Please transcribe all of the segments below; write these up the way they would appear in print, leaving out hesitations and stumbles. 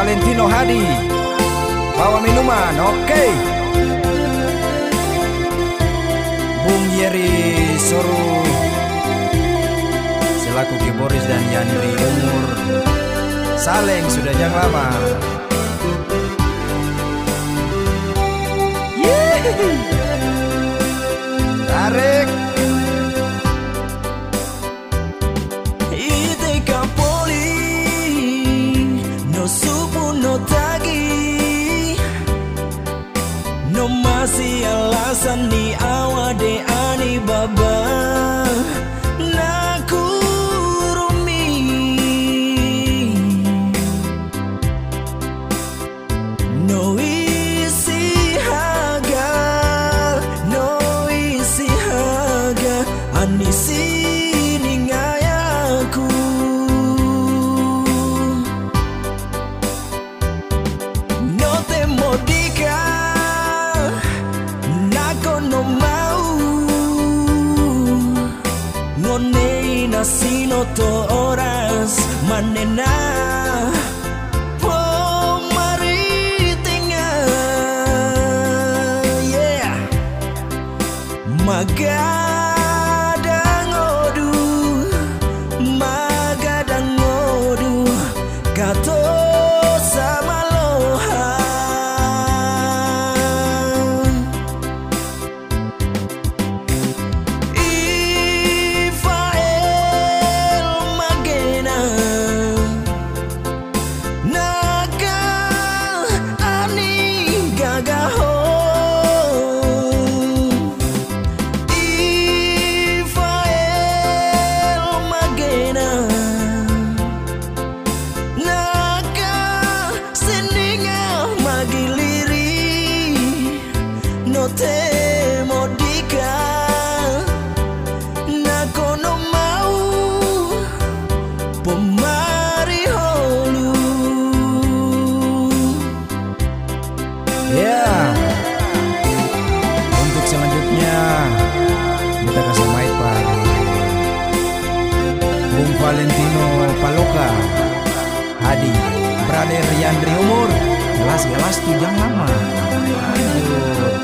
Valentino Hadi. Bawa minuman, oke. Bung Yeri Soru selaku keyboardis dan Yandri Umur Saleng sudah jangan lama. Tarik. Iteka poli no supu no tagi no masih alasan ni awade ani baba naku rumi no isi haga anisi ningayaku no te modika nako no mau ngonei nasino to oras manena po maritinga yeah Magadang ngodu kato sama loha Ifael magena naga ani gagaho no te modika nako no mau pomari holu Ya, untuk selanjutnya kita kasih mic Pak Bung Valentino Paloka Hadi, Brother Yandri Umur. Gelas tuh jangan lama. Aduh.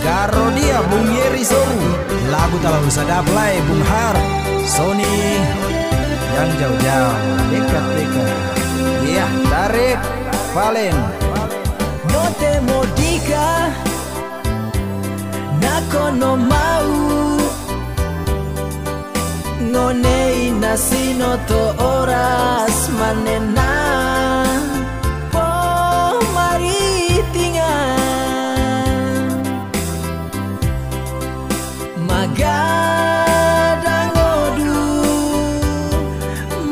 Garo dia Bung Yeri Soru. Lagu terlalu sadap lai Bung Har Sony yang jauh-jauh dekat-dekat. Iya, tarik Valen. no te modika nako no mau ngonei nasino to oras manena po maritinga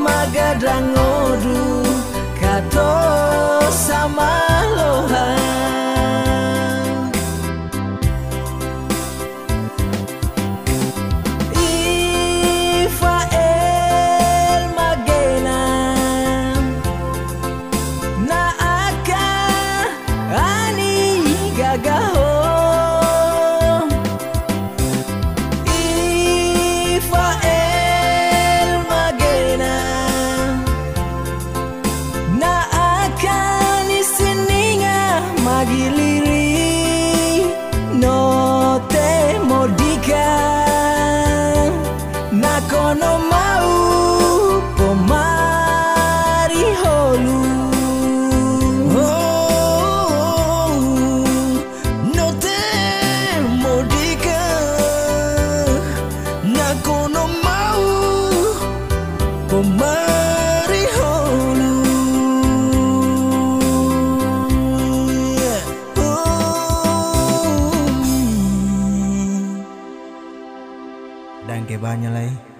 magadang odu kato sama loha Ifael magena na aka ani gagaho Ifael magena na akan isininga magiliri no te modika nako no mau pomari holu no te modika nako no mau pomari holu Dan ke banyak lah.